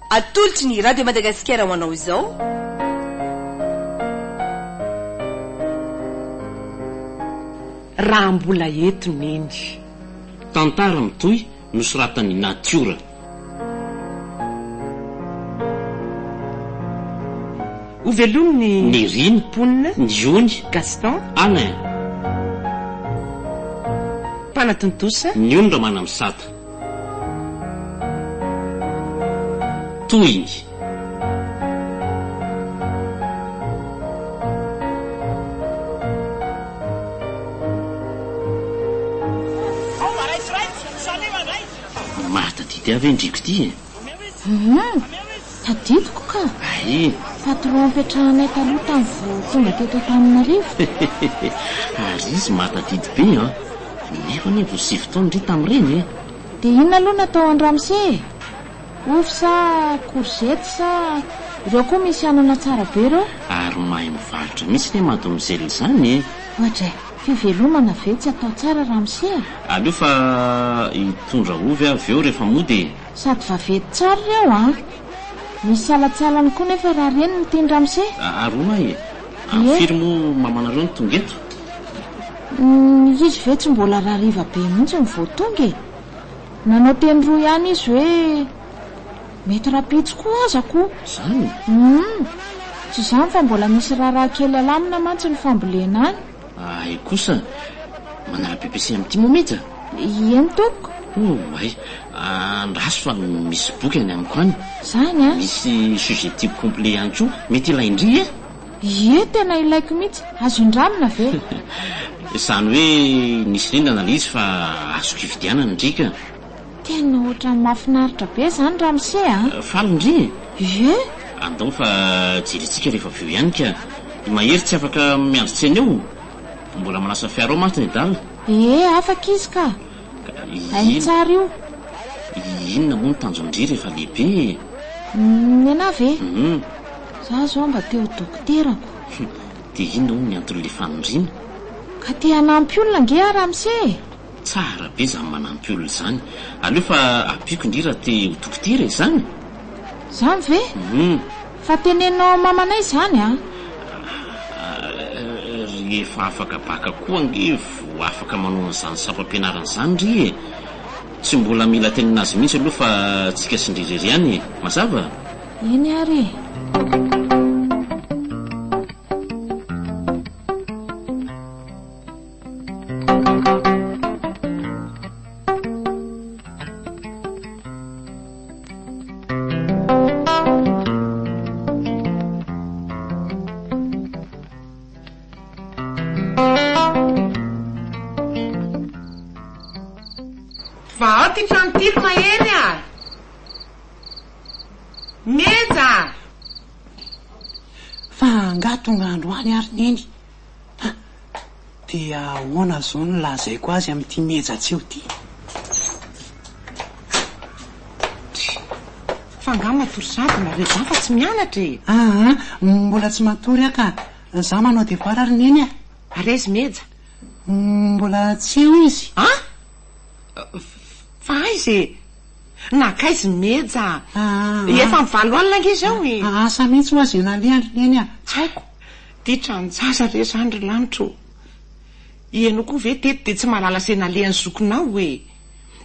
atolotry ny radio Madagasikara ho anao izao. Raha mbola eto neny tantara mitoy nosoratan'ny natiora. ho velominy ny riny ponina ny ony Gaston Alain mpanatontosa ny ondra manamsata toiny matadidy avy endriko ty tadidiko ka ay patron petrahanay taloha tamin'ny vao tonga teto Antananarivo. ary izy matadidy be nefa ny vao 7 taona ry tamin'ireny dia inona aloha natao an-Ramsey? Ovy sa courgette sa ireo koa misy anana tsara be ireo? ary mahay mivarotra mihitsy ny mademoiselle izany ohatra fivelomana ve tsy atao tsara Ramsey? aleo fa hitondra ovy avy eo rehefa mody sady vavety tsara ireo misy salatsalany koa nefa raha reny ny tiany Ramsey. aroma afiry moa mamanareo ny tonga eto izy ve tsy mbola rariva be mihitsy ny vao tonga nanao teny roa ihany izy hoe mety rapitsy koa azako zany tsy izany fa mbola misy raharaha kely alamina mantsy ny fambolena any. ay kosa manala PPC amin'ity mometa eny toko ay andraso fa misy boky any amiko any zany misy sujet type complet ihany koa mety ilaindry tena ilaiko mihitsy azo indramina ve izany hoe nisy rindana le izy fa azoko hividianana ndrika tena ohatra mahafinaritra be zany Ramsey falindry andao fa jeritsika rehefa avy eo ihany ka mahery tsy afaka miandry tsena eo mbola manasa fiaro maty ny dala afaka izy ka ay tsara io inona moa ny tanjondry rehefa lehibe nena ve za zao mba teo dokoterako dia inona moa ny anton'le fanondrina ka te hanampy olona nge Ramsey tsara be zany manampy olona izany aleo fa ampiko indrira te ho dokotera izany ve fa tenenao mamanay izany rehefa afaka baka koa nge vo afaka manao an'izany sapam-pianarana izany ry tsy mbola mila teninazy mihitsy aloha fa tsika sindrirery ihany mazava eny ary dia ahoana zao ny lazaiko azy amin'ity meja tsy eo ty fa nga matory zadina re zany fa tsy mianatra mbola tsy matory aka za manao devoir ary neny ary izy meja mbola tsy eo izy fa izy nakaizy meja efa mivalo alina ngizy ao asa mihitsy ho azy nale ary neny tsy haiko ditranjaza re zany ry lanitro ianao koa ve teto dia tsy mahalala zay nalehan'ny zokonao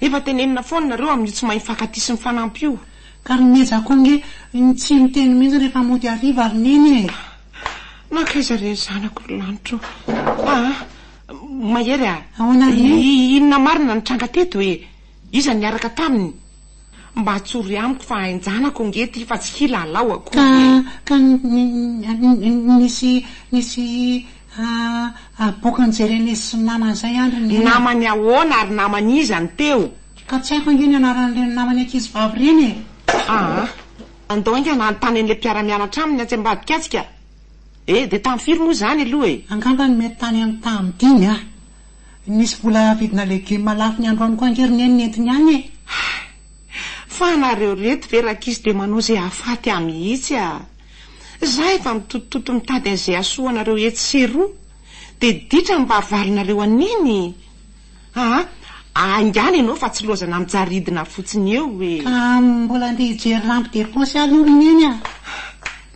efa tenenina foana nareo amin'io tsy mahay mifankaty sy ny fanampy io ka ry meja koa nge tsy miteny mihitsy rehefa mody ariva ary neny nakaiza re zanako ry lanitro mahery ahoana inona marina nitranga teto iza niaraka taminy mba hatsory amiko fa hainjanako nge ty fa tsy kilalao ka nisy boka nijeren'izy sy namany zay andry namany ahoana ary namany iza ny teo ka tsy haiko ange ny anaran'le namany ankizy vavy reny andao inga nanontany an'le mpiara-mianatra aminy atsy-mbadikatsika dia tamin'ny firy moa zany aloha angamba ny mety tany amin'ny tamidiny nisy vola vidina legioma lafo ny androany koa angery neny nentiny any fa nareo reto ve rakizy dia manao zay hafaty amihitsy za efa mitotototo mitady an'izay asoanareo etsy sy roa dia ditra mba valinareo aniny Angany ianao fa tsy lozana mijaridina fotsiny eo hoe ka mbola andeha hijery lampy de posy alorony eny a.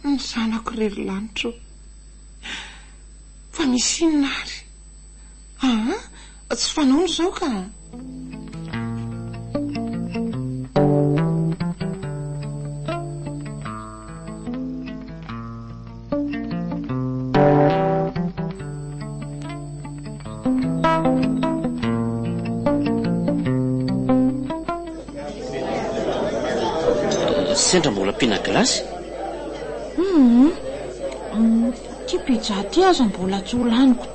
ny zanako rery lanitro fa misy inona ary tsy fanaony zao ka sendra mbola pina glasy pizza ty aza mbola tsy holaniko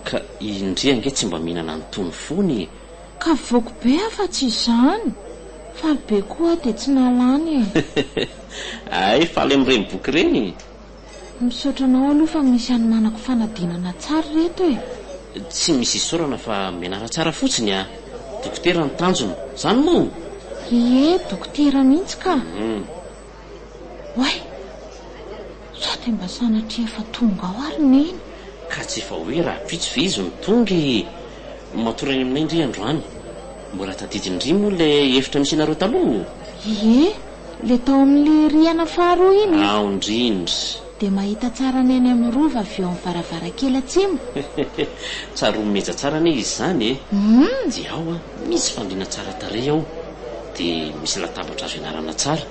ka indri ange tsy mba mihinana ny tony fony ka voako be afa tsy izany fa be koa de tsy nalany ay faly am'ireny boky reny misaotranao aloha fa misy anomanako fanadinana tsara reto tsy misy isorana fa mianara tsara fotsiny dokotera ny tanjona zany moa dokotera mihitsy ka way sa de mba sanatria efa tonga ao ary neny ka tsy efa hoe raha pitso ve izy mitongy matorany aminay indri androany mbola tadidindri moa le efitra misy nareo taloha le tao amin'le riana faharoa iny indrindra de mahita tsara neny amin'ny rova avy eo amin'ny varavarakely atsimo tsaro meja tsara ne izy zany de ao misy fandrina tsara tare ao de misy latabatra azo ianarana tsara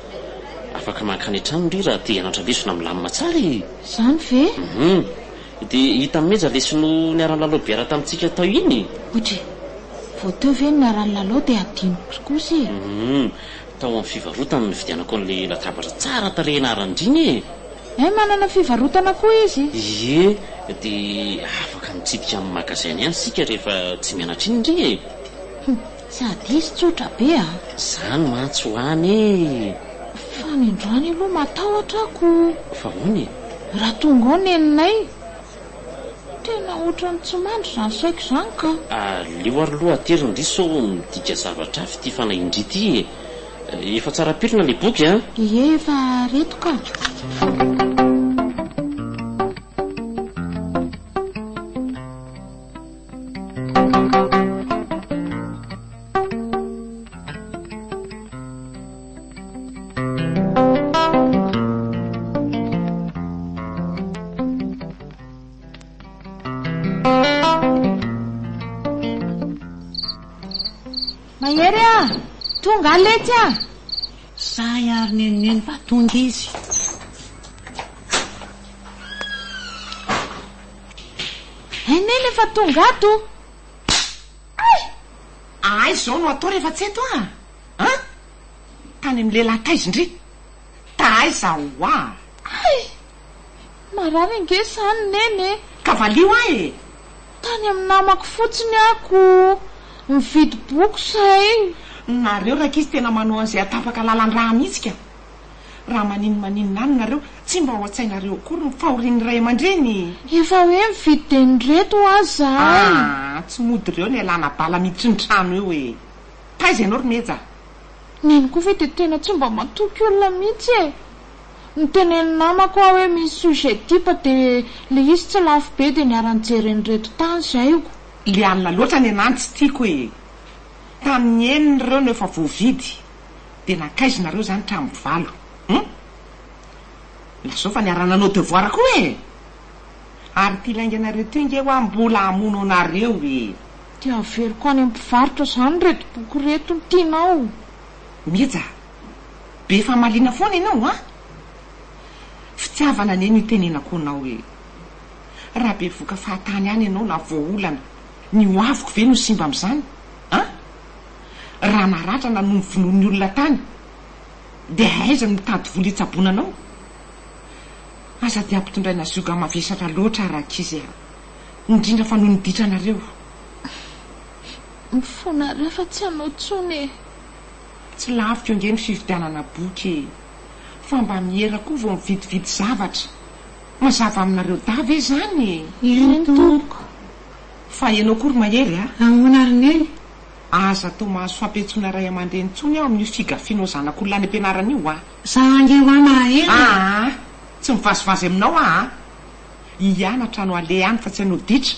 afaka mankany an-trano ry raha te hianatra lesona milamina tsara zany ve de hita meja lesino niarany lalao biara tamintsika tao iny ohatra vao teo ve ny niarany lalao de adinoko kosa tao amin'ny fivarotana nividianako an'le latabatra tsara tare ianarandriny manana fivarotana koa izy de afaka mitsidika amin'ny magasin ihany sika rehefa tsy mianatra iny indri sady izy tsotra be zany mantsy hoany fa ny androany aloha matahotra ako fa hony raha tonga ao neninay tena ohatrany tsy mandro zany saiko zany ka leo ary loha aterindriso midika zavatra afy ty fanahy indri ty efa tsara pirina le boky efa reto ka mahery tonga aletsy say ary nenoneny mba tonga izy neny efa tonga ato ay zao no atao rehefa tsy eto tany amin'ny lehilahy taizindri taiza marary inge sany neny ka valio tany amin'ny namako fotsiny ako mividy boky say nareo raka izy tena manao an'izay atapaka lalan-draha mihitsy ka raha maninina any nareo tsy mba ho atsainareo akory ny fahorian'ny ray aman-dreny efa hoe mividy de nyreto aza tsy mody reo ny alana bala miditry ny trano eo taiza ianao ry meja neny koa ve de tena tsy mba matoky olona mihitsy ny teneny namako aho hoe misy sujet tipa de le izy tsy lafo be de niaranjeren'ny reto tany zayko le alina loatra ny anany tsy tiako tamin'ny eniny reo no efa voavidy de nakaizonareo zany tramo valo lazao fa niarananao devoir koa ary ty lainganareo teo inge ho mbola hamono anareo de averiko any ampivarotra zany reto boky reto ny tianao meja be fa malina foana ianao fitiavana neny itenenako anao raha be voka fahatany any ianao na voaolana ny hoaviko ve no simba am'izany raha naratra na no mivonon'ny olona tany de aiza no mitady vola itsabonanao aza de ampitondraina zioga mavesatra loatra arakizy indrindra fa noho niditranareo mifonareo fa tsy anao tsony tsy laviko inge ny fividianana boky fa mba mihera koa vao mividividy zavatra mazava aminareo davy zany toko fa ianao kory mahery amonaryneny aza tao mahazo fampetsona ray aman-dreny tsony aho amin'io figafianao zanak'olona any ampianarana io zange mahery tsy mivazivazy aminao ianatra no ale any fa tsy hanao ditra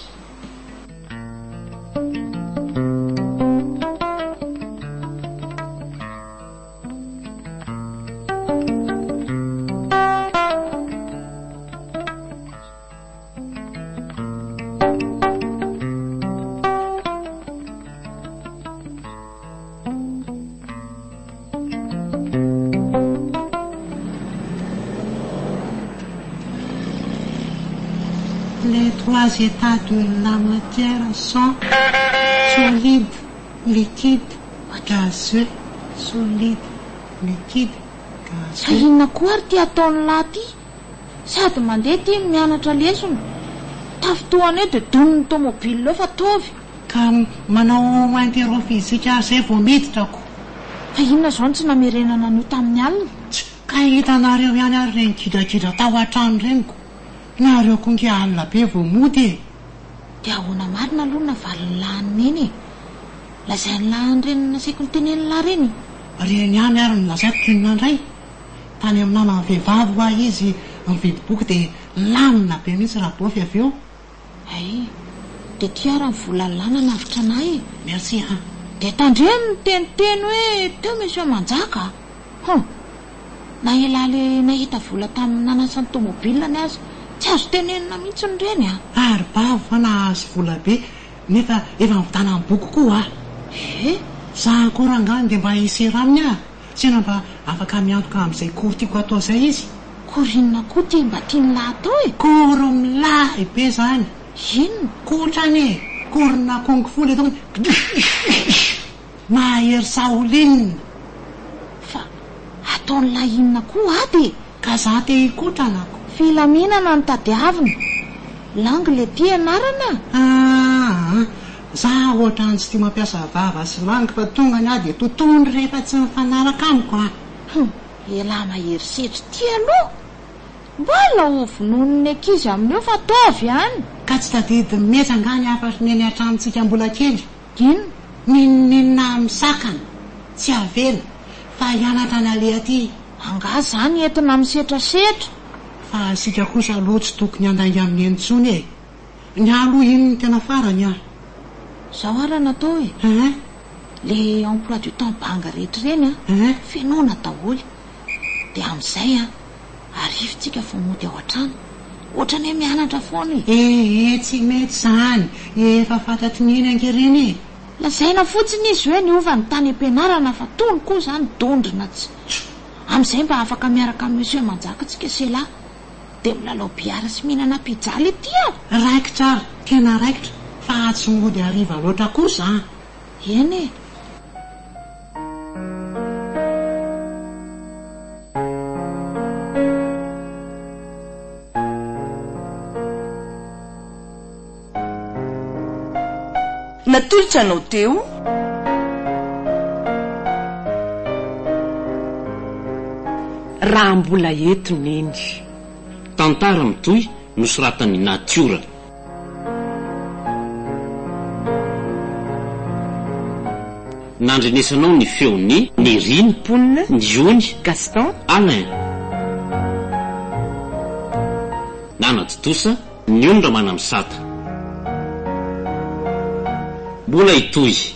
les 3 états de la matière sont solide, liquide, gazeux, solide, liquide, gazeux. Inona koa ary ty ataony lahy ty? Sady mandeha ty mianatra lesona. Tafitoana eo dia doniny tomobile eo fa tovy. Ka manao interro physique zay vao miditrako. Fa inona zao tsy namerenana an'io tamin'ny alina? Ka hitanareo ihany ary reny kidrakidra tao an-trano reniko. Nareo konge alina be vao mody e. Dia ahoana marina aloha navaliny lahiny eny e. Lazainy lahiny reny nasaiko ny teneny lahy reny. Reny ihany ary nilazaiko tinona indray. Tany amin'ny namany vehivavy hoa izy mividy boky dia lamina be mihitsy raha bofy avy eo. Ay, dia ty ary ny vola lana navitra anay e. Merci ha. Dia tandreny ny teniteny hoe teo misy manjaka. Na elale nahita vola tamin'ny nanasany tomobile ny azy, tsy azo tenenina mihitsy ny reny a. Ary bavo fa nahazo vola be nefa efa mivitana amin'ny boky koa. Za akorangany dia mba hisera aminy a. Tsena mba afaka miantoka amin'izay kory tiako atao izay izy. Korinona koa ty mba tiany lahy atao e? Kory milahy be zany. Inona? Kotrany e. Korona kongo foly eto. Mahery saolinina. Fa ataony lahy inona koa ady? Ka za te hikotranako. Filaminana ny tadiavina. Langle ty anarana? Za ohatrany tsy tia mampiasa vava sy langy fa tonga ny ady totoony rehefa tsy mifanaraka amiko a. Elahy mahery setry ty aloha. Mbola ho vonon'ny ankizy amin'io fa tovy ihany. Ka tsy tadidy metsangany afatry ny eny an-tranontsika mbola kely. Inona? Ninina amin'ny sakana tsy avela fa hianatra ny ale aty. Anga zany entina misetrasetra. Fa asika kosa aloha tsy tokony andangy amin'ny enitsony e. Ny aloha iny tena farany a. Zao ara natao e. Le emploi du temps banga rehetra reny a. Fenona daholo. Dia amin'izay a arifontsika vao mody ao an-trano. Ohatrany hoe mianatra foana e. Tsy mety zany. Efa fantatry ny eny ankereny e. Lazaina fotsiny izy hoe niova ny tany am-pianarana fa tony koa zany dondrina tsy. Amin'izay mba afaka miaraka amin'ny monsieur manjaka tsika sela. Dia milalao biara sy mihinana pijaly ety a. Raikitra, tena raikitra. Fa tsy mody ariva loatra kosa. Eny e. Natolotra anao teo? Raha mbola eto neny. Tantara mitohy nosoratany natiora. Nandrenesanao ny feony Nérine, Ponina, Ndiony, Gaston, Alain. Nanatotosa ny ondra manamsata. Mbola itohy